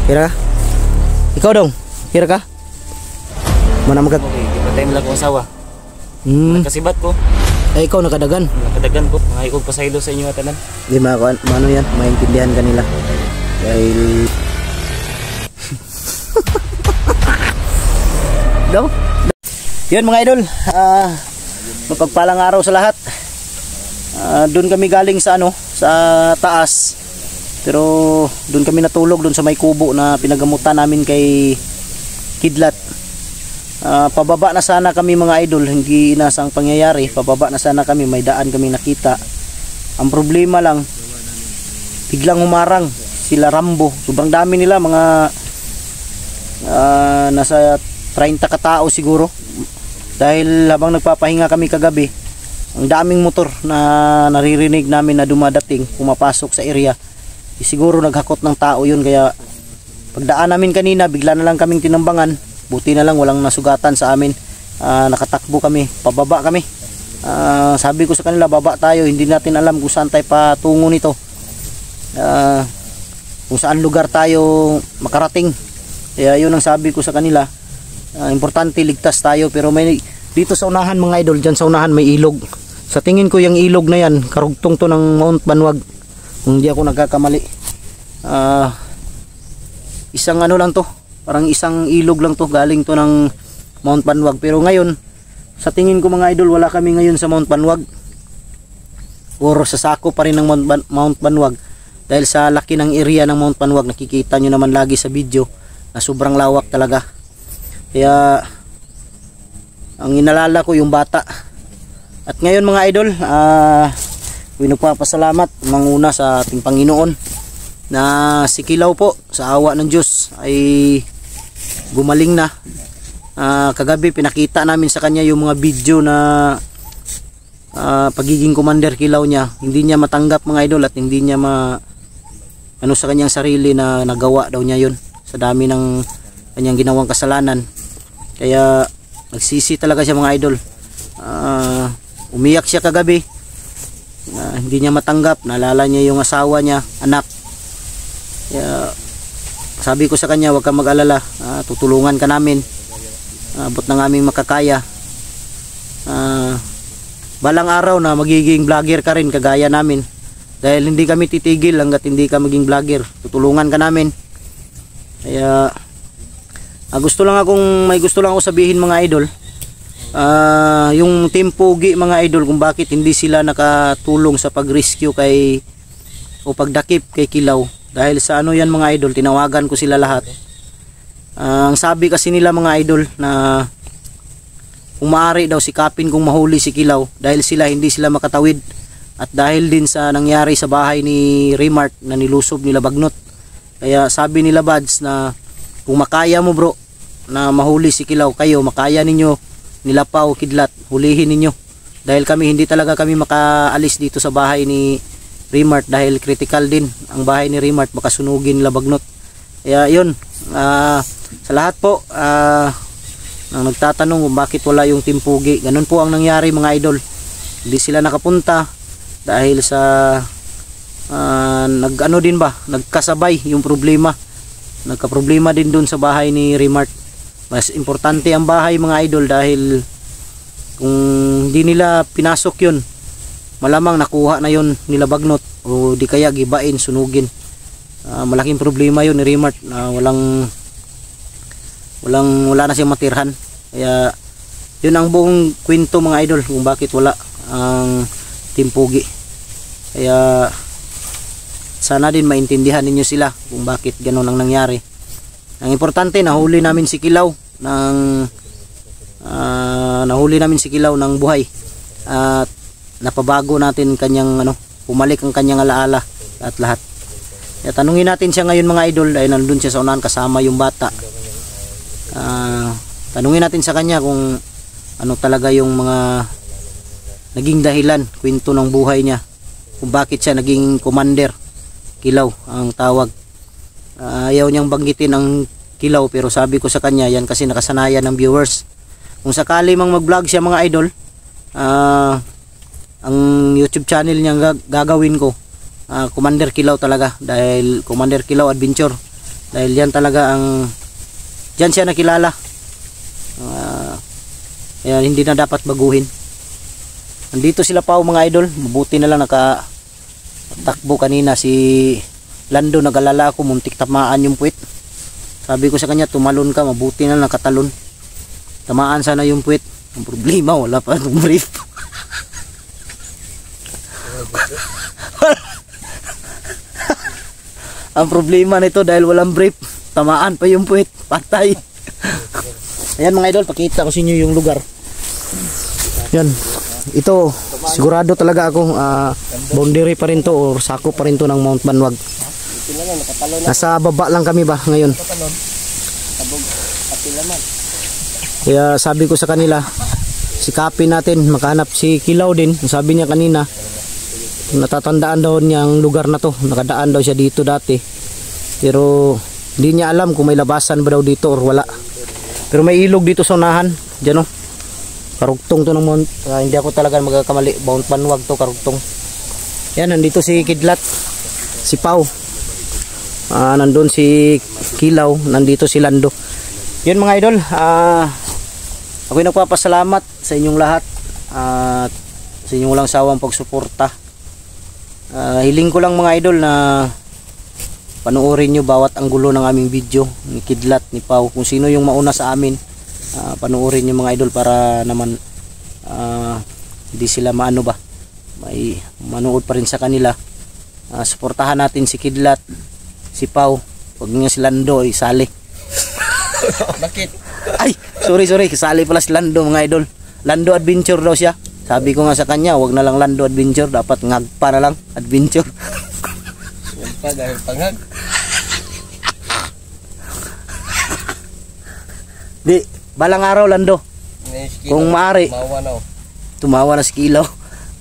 Kira ka? Ikaw dong, kira ka? Mana magag... Okay, ipatay mo lang kong asawa. Nakasibat ko. Ay, ikaw nakadagan. Nakadagan ko. Mga ikog pasaylo sa inyo atanan. Di maano yan, maintindihan kanila. Dahil... Daw? Yun mga idol, mapagpalang araw sa lahat. Doon kami galing sa sa taas. Pero doon kami natulog doon sa may kubo na pinagamutan namin kay Kidlat. Pababa na sana kami mga idol, hindi inasang pangyayari. Pababa na sana kami, may daan kami nakita. Ang problema lang, biglang humarang sila Rambo. Sobrang dami nila, mga nasa 30 katao siguro. Dahil habang nagpapahinga kami kagabi, ang daming motor na naririnig namin na dumadating, pumapasok sa area. Siguro naghakot ng tao yun, kaya pagdaan namin kanina, bigla na lang kaming tinambangan. Buti na lang walang nasugatan sa amin. Nakatakbo kami, pababa kami. Sabi ko sa kanila, baba tayo, hindi natin alam kung saan tayo patungo nito. Kung saan lugar tayo makarating. Kaya yun ang sabi ko sa kanila. Importante ligtas tayo, pero may dito sa unahan mga idol, dyan sa unahan may ilog. Sa tingin ko yung ilog na yan, karugtong to ng Mount Banwag. Kung hindi ako nagkakamali. Isang lang to, parang isang ilog lang to, galing to ng Mount Banwag. Pero ngayon, sa tingin ko mga idol, wala kami ngayon sa Mount Banwag. Or sa sako pa rin ng Mount Banwag. Dahil sa laki ng area ng Mount Banwag, nakikita nyo naman lagi sa video na sobrang lawak talaga. Kaya ang inalala ko yung bata. At ngayon mga idol, pinagpapasalamat manguna sa ating Panginoon na si Kilaw po sa awa ng Diyos ay gumaling na. Kagabi pinakita namin sa kanya yung mga video na pagiging commander Kilaw niya. Hindi niya matanggap mga idol, at hindi niya sa kanyang sarili na nagawa daw niya yun sa dami ng kanyang ginawang kasalanan. Kaya nagsisi talaga siya mga idol. Umiyak siya kagabi. Hindi niya matanggap, naalala niya yung asawa niya, anak. Kaya sabi ko sa kanya, huwag kang mag-alala, tutulungan ka namin, abot ng aming makakaya. Balang araw na magiging vlogger ka rin kagaya namin, dahil hindi kami titigil hanggat hindi ka maging vlogger. Tutulungan ka namin. Kaya may gusto lang ako sabihin mga idol. Yung Team Pugi mga idol, kung bakit hindi sila nakatulong sa pag-rescue o pagdakip kay Kilaw. Dahil sa yan mga idol, tinawagan ko sila lahat. Ang sabi kasi nila mga idol na kung maaari daw sikapin kung mahuli si Kilaw, dahil hindi sila makatawid. At dahil din sa nangyari sa bahay ni Remart na nilusob nila Bagnot. Kaya sabi nila Bads na kung makaya mo bro na mahuli si Kilaw, kayo makaya ninyo, Nilapaw, Kidlat, hulihin ninyo. Dahil hindi talaga kami makaalis dito sa bahay ni Remart, dahil critical din ang bahay ni Remart, baka sunugin nila Bagnot. Kaya yun, sa lahat po nang nagtatanong kung bakit wala yung Team Pugi, ganun po ang nangyari mga idol. Hindi sila nakapunta dahil sa nagkasabay yung problema. Nagka-problema din dun sa bahay ni Remart. Mas importante ang bahay mga idol, dahil kung hindi nila pinasok yun, malamang nakuha na yun nila Bagnot, o di kaya gibain, sunugin. Malaking problema yun ni Remart na wala na siyang matirhan. Kaya yun ang buong kwento mga idol kung bakit wala ang Team Pugi. Kaya sana din maintindihan ninyo sila kung bakit ganun ang nangyari. Ang importante, nahuli namin si Kilaw ng buhay, at napabago natin kanyang pumalik ang kanyang alaala at lahat. Kaya tanungin natin siya ngayon mga idol, dahil nandun siya sa unahan kasama yung bata. Tanungin natin sa kanya kung ano talaga yung mga naging dahilan, kwento ng buhay niya, kung bakit siya naging commander Kilaw ang tawag. Ayaw niyang banggitin ang Kilaw, pero sabi ko sa kanya, yan kasi nakasanayan ng viewers. Kung sakali mang mag-vlog siya mga idol, ang YouTube channel niya gagawin ko Commander Kilaw talaga, dahil Commander Kilaw Adventure Dahil yan talaga ang diyan siya nakilala. Kaya hindi na dapat baguhin. Nandito sila pa mga idol. Mabuti na lang nakatakbo kanina si Lando. Nagalala ako, muntik tamaan yung puwit. Sabi ko sa kanya, tumalon ka, mabuti na nakatalon. Tamaan sana yung puwit. Ang problema, wala pa itong brief. Ang problema nito dahil walang brief, tamaan pa yung puwit, patay. Ayan mga idol, pakita ko sa inyo yung lugar. Yan, ito sigurado talaga ako boundary pa rin to or sako pa rin to ng Mount Banwag. Nasa baba lang kami ba ngayon. Kaya sabi ko sa kanila, sikapin natin makahanap si Kilaw din. Sabi niya kanina, natatandaan daw niya ang lugar na to, nakadaan daw siya dito dati, pero hindi niya alam kung may labasan ba daw dito or wala. Pero may ilog dito sa unahan dyan, oh. Karugtong to ng Mount, hindi ako talaga magkakamali, Mount Banwag to, karugtong. Yan, nandito si Kidlat, si Pau, nandun si Kilaw, nandito si Lando. Yun mga idol, ako'y nagpapasalamat sa inyong lahat at sa inyong walang sawang pagsuporta. Hiling ko lang mga idol na panoorin nyo bawat anggulo ng aming video, ni Kidlat, ni Pau, kung sino yung mauna sa amin. Panoorin nyo mga idol para naman hindi sila maano ba, may manood pa rin sa kanila. Suportahan natin si Kidlat, si Pau, huwag nga si Lando isali. Bakit? Ay, sorry, kasali pala si Lando mga idol. Lando Adventure daw siya. Sabi ko nga sa kanya, wag na lang Lando Adventure, dapat ngagpa na lang Adventure. Ngagpa dahil pangag. Di, balang araw Lando. Kung maaari, tumawa na si Kilaw.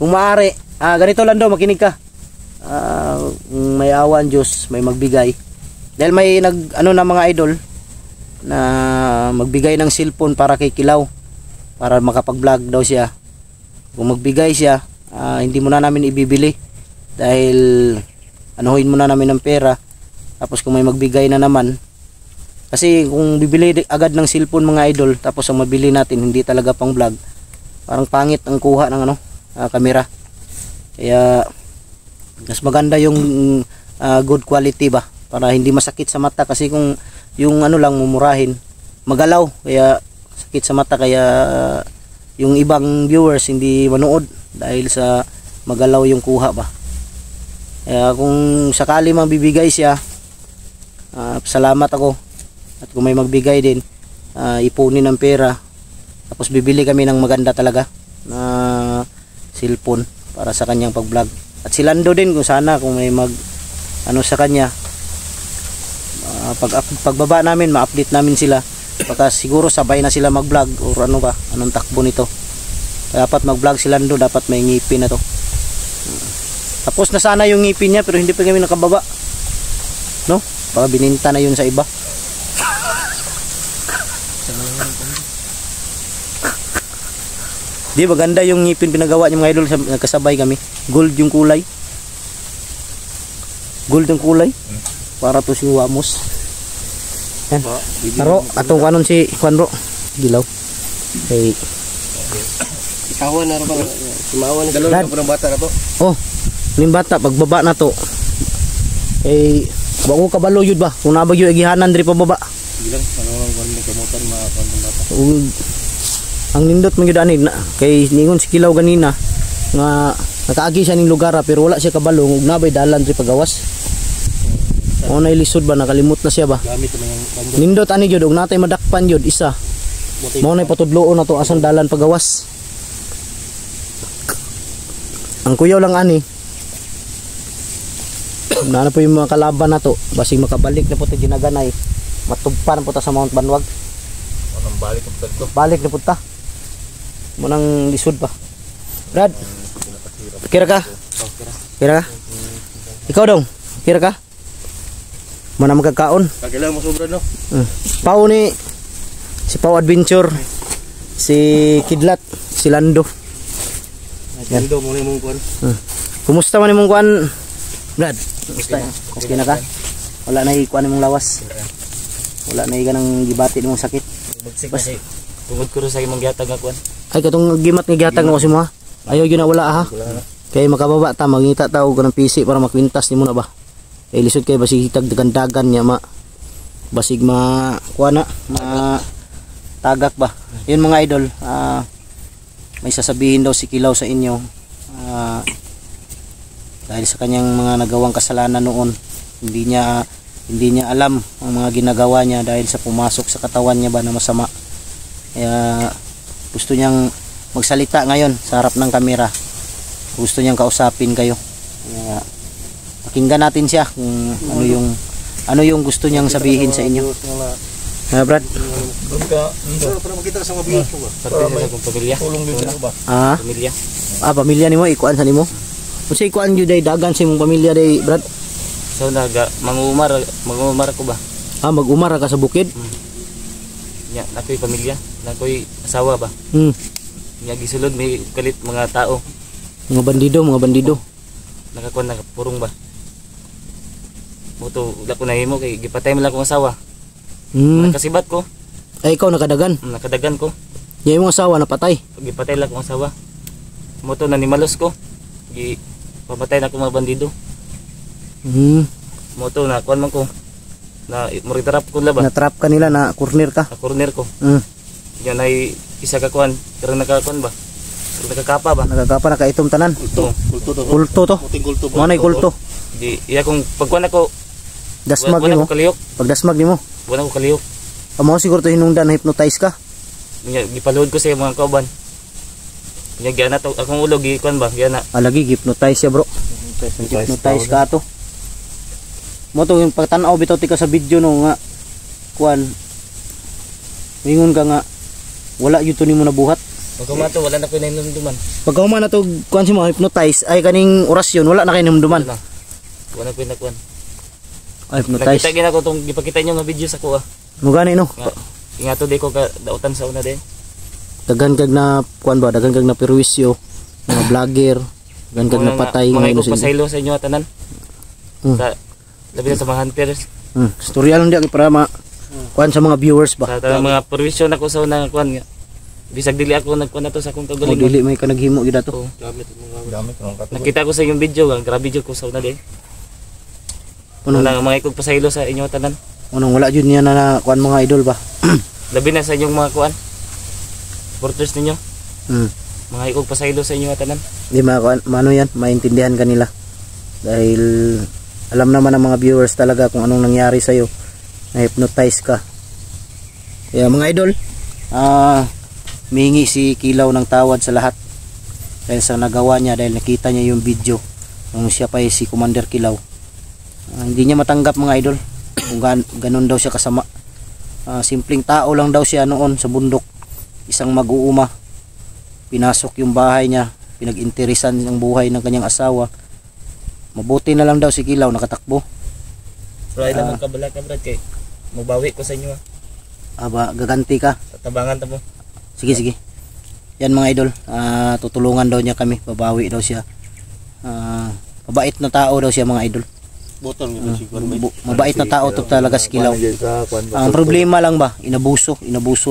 Kung maaari, ganito Lando, makinig ka. Kung may awan Diyos, may magbigay. Dahil may na mga idol na magbigay ng cellphone para kay Kilaw, para makapag-vlog daw siya. Kung magbigay siya, hindi muna namin ibibili dahil anuhin muna namin ng pera. Tapos kung may magbigay na naman, kasi kung bibili agad ng cellphone mga idol, tapos ang mabili natin hindi talaga pang vlog, parang pangit ang kuha ng camera. Kaya mas maganda yung good quality ba, para hindi masakit sa mata. Kasi kung yung lang mumurahin, magalaw, kaya sakit sa mata, kaya yung ibang viewers hindi manood dahil sa magalaw yung kuha ba. Kaya kung sakali mang bibigay siya, salamat ako. At kung may magbigay din, ipunin ng pera, tapos bibili kami ng maganda talaga na cellphone para sa kanyang pag-vlog. At si Lando din, kung sana kung may sa kanya, pagbaba namin, ma-update namin sila. Baka siguro sabay na sila mag-vlog or anong takbo nito. Dapat mag-vlog si Lando, dapat may ngipin na to. Tapos na sana yung ngipin niya, pero hindi pa kami nakababa, no? Baka bininta na yun sa iba. Di ba ganda yung ngipin pinagawa niya mga idol, kasabay kami. Gold yung kulay. Gold yung kulay. Para to si Wamos. Yan. Naro, atong kanon si Juan bro. Gilaw. Hey. Ikawan na rin ba? Sumawan na dalawa ng bata na to. Oh, yung bata, pagbaba na to. Eh, bago kabalo yun ba? Kung nabagyo, igihanan rin pababa. Gilang, manong kamutan mga bata. Ang nindot man yun na kay ningon si Kilaw ganina nga nakaagi siya ning lugar pero wala siya kabalo, ug nabay dalan ri pagawas. O na ilisod ba, nakalimot na siya ba? Nindot ani gyud, ug natay madakpan gyud isa. Mo na patudloon na to asan dalan pagawas. Ang kuyaw lang ani. Na po yung mga kalaban na to, basig makabalik na po ta ginaganay. Matugpan po ta sa Mount Banwag. Anong balik na po to? Balik na po ta. Munang lisod pa. Brad, kira ka? Kira ka? Ikaw dong, kira ka? Muna magkakaon. Kagilang mo sobra no? Pau ni, si Pau Adventure, si Kidlat, si Lando. Lando mo na yung kuwan. Kumusta man yung kuwan, Brad? Kumusta yan? Okay na ka? Wala na ikuan imong lawas. Wala na ganang gibati nimong sakit. Magsig na kay tungod ko rin sa imong gihatag nga kuan. Ay katong gimat nga gihatag mo si mo ha. Ayaw gyud na wala ha. Kay makababa ta mangita ta og kanang PC para makwintas nimo na ba. Kay lisod kay basig hitag dagan-dagan niya basig kuana tagak ba. Yun mga idol, may sasabihin daw si Kilaw sa inyo. Dahil sa kanyang mga nagawang kasalanan noon, hindi niya alam ang mga ginagawa niya dahil sa pumasok sa katawan niya ba na masama. Kaya gusto niyang magsalita ngayon sa harap ng kamera. Gusto niyang kausapin kayo. Kaya pakinggan natin siya kung ano yung gusto niyang sabihin sa inyo. Brad. Para makita sa mga biyo ko ba. Para sa akong pamilya. Tulong din ba? Pamilya. Pamilya nimo ikuan sa nimo. Unsay ikuan jud day dagan sa imong pamilya day, Brad? So mangumar ko ba? Mag-umar ka sa bukid? Nya nakoy pamilya, nakoy asawa ba? Nya gisulod may kalit mga tao. Mga bandido. Nakakuan nakapurong ba? Moto wala ko nahimo kay gipatay man lang akong asawa. Nakasibat ko. Ay ikaw nakadagan? Nakadagan ko. Yung imong asawa napatay? Gipatay lang akong asawa. Moto nanimalos ko. Papatay na akong mga bandido. Moto na kuan man ko. Na moritrap ko laba. Na-trap ka nila na corner ka? Na corner ko. Yan ay isa ka kuan. Karang nakakuan ba? Karang nakakapa ba? Nakakapa na kaitom tanan? Kulto to? Mga na kulto? Di iya kung pagkuan ako dasmag nimo. Pagdasmag nimo? Wala ko kaliyok. Amo siguro to hinungdan na hypnotize ka? Gipaluhod ko sa mga kauban. Gyana to akong ulo gikuan ba? Gyana. Lagi hypnotize ya bro. Hypnotize ka to. Mo to yung pagtanaw bitaw ti ka sa video no nga kuan. Mingon ka nga wala yun to nimo nabuhat. Pagkumato wala na ko nainumduman. Pagkauman na to kuan si mo hypnotize ay kaning orasyon wala na kay namduman. Wala ko na kuan. Hypnotize. Nakita gina ko tong gipakita niyo nga video sa ko Mo gani no. Ingato di ko ka dautan sa una din. Daghan kag na kuan ba daghan kag na perwisyo mga vlogger daghan kag na patay mga pasaylo sa inyo tanan. Sa labi na sa mga hunters. Storya lang di para kuan sa mga viewers ba. Sa mga perwisyo na ko sa una kuan nga. Bisag dili ako nagkuan na to sa akong kagalingon. Dili may kanaghimo gid ato. Gamit nakita ko sa inyong video, grabe jud ko sa una din. Wala mga ikog pasaylo sa inyo tanan. Unang wala jud niya na kuan mga idol ba. Labi na sa inyong mga kuan. Supporters ninyo. Mga ikog pasaylo sa inyo tanan. Di maano yan, maintindihan kanila. Dahil alam naman ng mga viewers talaga kung anong nangyari sa iyo. Na-hypnotize ka. Kaya mga idol, mihingi si Kilaw ng tawad sa lahat. Dahil sa nagawa niya, dahil nakita niya yung video nung siya pa si Commander Kilaw. Hindi niya matanggap mga idol kung ganun daw siya kasama. Simpleng tao lang daw siya noon sa bundok, isang mag-uuma, pinasok yung bahay niya, pinag-interesan ang buhay ng kanyang asawa. Mabuti na lang daw si Kilaw nakatakbo. Try lang magkabala ka Brad kay mabawi ko sa inyo gaganti ka. Tabangan ta mo. Sige yan mga idol, tutulungan daw niya kami, babawi daw siya. Mabait na tao daw siya mga idol. Mabait na tao to talaga si Kilaw. Ang problema lang ba, inabuso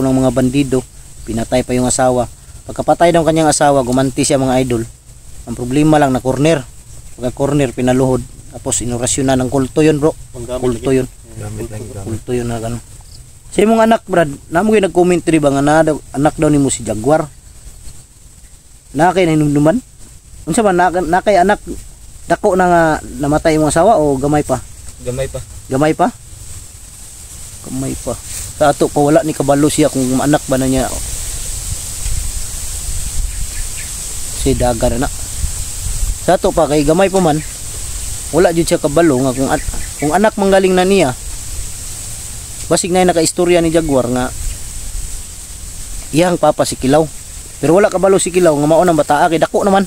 ng mga bandido, pinatay pa yung asawa. Pagkapatay ng kanyang asawa, gumanti siya mga idol. Ang problema lang na corner. Pagka corner pinaluhod, tapos inorasyonan ng kulto yun bro. Kulto yun na gano'n. Sa imong anak Brad, namo gyud nag-commentary ba nga anak daw nimo si Jaguar. Na kay hinumduman? Unsa man na kay anak dako na nga namatay imong asawa o gamay pa? Gamay pa. Sa ato pa wala ni kabalo siya kung anak ba na niya. Si dagan na. Sa ato pa kay gamay pa man. Wala jud siya kabalo nga kung anak manggaling na niya. Basig na naka-istorya ni Jaguar nga iyang papa si Kilaw. Pero wala kabalo si Kilaw nga mao nang bataa kay dako naman.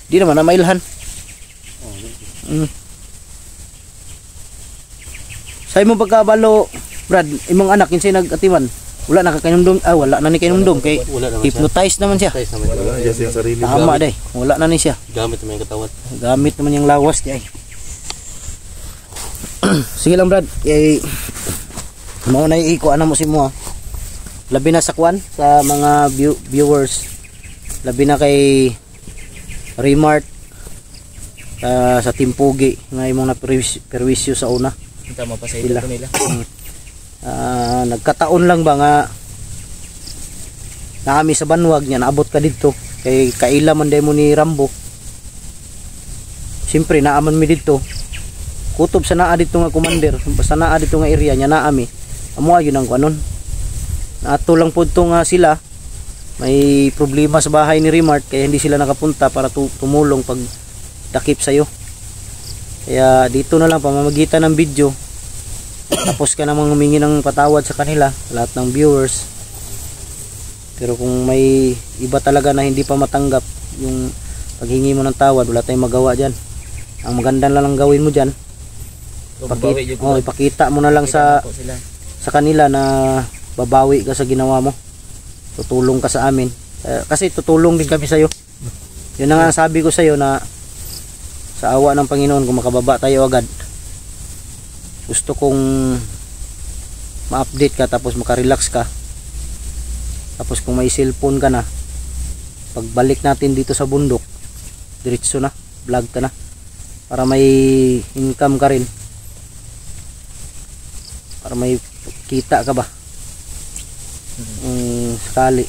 Di naman na mailhan. Sa imong pagkabalo, Brad, imong anak kinsay nag-atiman? Wala na kakinumdum, wala na ni kinumdum kay hypnotize naman siya. Wala na siya sarili. Tama day, wala na ni siya. Gamit naman yung katawan. Gamit naman yung lawas di ay. Sige lang Brad, kay mao na ikuan na mo si mo. Labi na sa kwan sa mga viewers. Labi na kay Remart sa Timpugi nga imong na perwisyo sa una. Tama pa sa ito nila. Nagkataon lang ba nga naami sa Banwag niya naabot ka dito kay kaila man day mo ni Rambo. Siyempre naaman mi dito. Kutob sa naa dito nga commander, basta naa dito nga area nya naami. Amo ayun ang kanon. Naato lang pud to nga sila may problema sa bahay ni Remart kaya hindi sila nakapunta para tumulong pag dakip sayo. Kaya dito na lang pamamagitan ng video. Tapos ka namang humingi ng patawad sa kanila, lahat ng viewers. Pero kung may iba talaga na hindi pa matanggap yung paghingi mo ng tawad, wala tayong magawa dyan. Ang maganda lang gawin mo dyan, ipakita mo na lang sa kanila na babawi ka sa ginawa mo. Tutulong ka sa amin. Kasi tutulong din kami sa iyo. Yun na nga sabi ko sa iyo na sa awa ng Panginoon kung makababa tayo agad. Gusto kong ma-update ka tapos makarelax ka. Tapos kung may cellphone ka na, pagbalik natin dito sa bundok, diretso na, vlog ka na. Para may income ka rin. Para may kita ka ba. Sakali.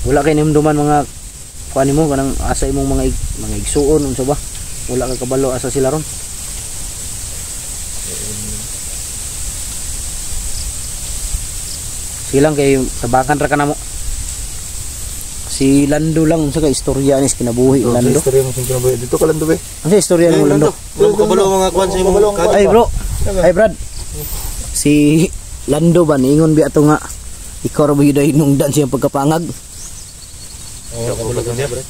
Wala kayo nimduman mga kuan mo kanang asa imong mga igsuon unsa ba? Wala ka kabalo asa sila ron. Silang kay tabakan ra kanamo. Si Lando lang unsa ka istorya ni kinabuhi Lando. Istorya mo sing kinabuhi dito ka Lando be. Ano istorya mo Lando? Wala ko kabalo mga kuan sa imong. Ay bro. Ay Brad. Si Lando ba niingon bi ato nga ikaw ra gyud nung dan siyang pagkapangag. Kabalo ka niya bre.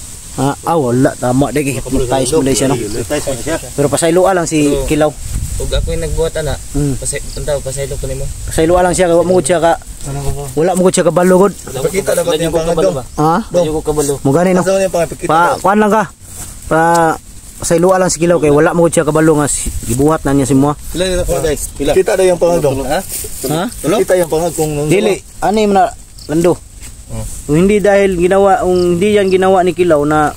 Wala tama dai kay hypnotize mo dai siya no. Pero pasayloa lang si Kilaw. Ug ako yung nagbuhat ana. Pasaylo ko nimo. Pasayloa lang siya, wala mo gud siya ka. Wala mo gud siya kabalo gud. Pakita dapat niya pangado ba? Ko kabalo. Mo gani no. Pa kuan lang ka. Pa pasayloa lang si Kilaw kay wala mo gud siya kabalo nga gibuhat na niya si mo. Pila na pa guys. Kita daw yung pangado. Kita yung pangad kung dili ani mo na Lando. Kung hindi dahil ginawa, kung hindi yan ginawa ni Kilaw na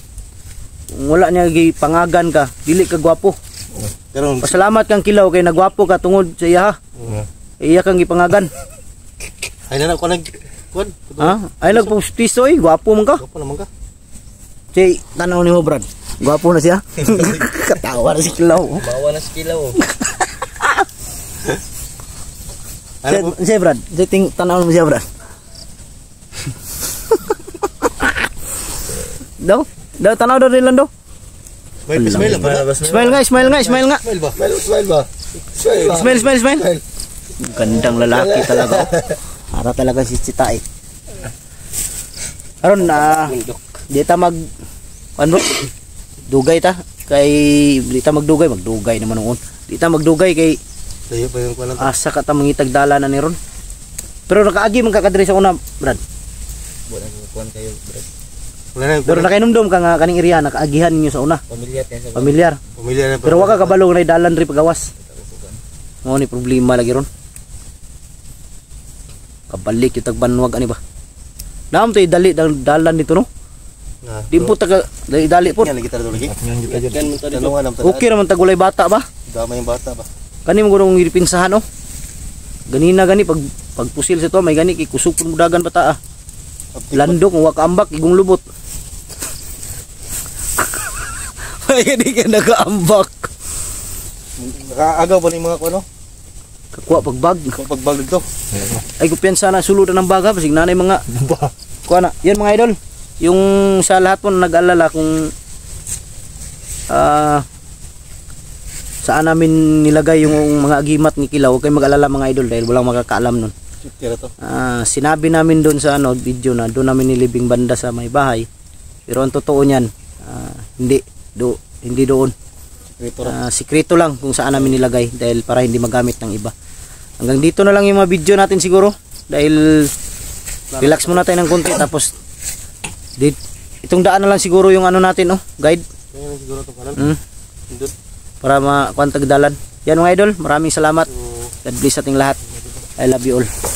wala niya gipangagan ka, dili ka gwapo. Pero pasalamat kang Kilaw kay nagwapo ka tungod sa iya ha. Iya kang gipangagan. Ay na ko nag kuan. Ay nagpustiso gwapo man ka. Gwapo naman ka. Say, tanaw ni mo Brad. Gwapo na siya. Katawa na si Kilaw. Bawa na si Kilaw. Say Brad, tanaw mo siya Brad. Daw tanaw daw rin Lando. Smile ba? Smile nga. Smile ba? Smile. Gandang lalaki talaga. Para talaga si Chita eh. Karon di ta mag ano dugay ta kay di ta magdugay naman noon. Di ta magdugay kay Dayo pa yung kuan. asa ka ta mangitag dala na ni ron. Pero nakaagi man ka kadiri sa una, Brad. Wala ko kuan kayo, Brad. Pero nakainomdom ka nga kaning iriya nakaagihan niyo sa una. Pamilyar. Pero waka kabalo na dalan ri pagawas. Mo ni problema lagi ron. Kabalik yung tagbanwag ani ba. Naam to idali dalan dito no. Di po taga dali po. Okay naman tagulay bata ba? Dama yung bata ba? Kani mo gurong iripinsahan no. Ganina gani pagpusil sa to may gani kikusupon mo dagan pata ah. Lando kung waka ambak igong lubot. Ay hindi ka nakaambak. Nakaagaw ba ni mga kuno? Kakuha pagbag. Pagbag dito. Ay kumpiyansa na sulod ng baga pasig nanay mga kuha na. Yan mga idol. Yung sa lahat po nag-alala kung saan namin nilagay yung mga agimat ni Kilaw, huwag kayong mag-alala mga idol dahil walang makakaalam nun. Sinabi namin doon sa video na doon namin nilibing banda sa may bahay. Pero ang totoo niyan, hindi doon. Sikreto lang kung saan namin nilagay dahil para hindi magamit ng iba. Hanggang dito na lang yung mga video natin siguro dahil relax muna tayo ng konti tapos itong daan na lang siguro yung ano natin guide. para makuha tagdalan. Yan mga idol, maraming salamat. God bless ating lahat. I love you all.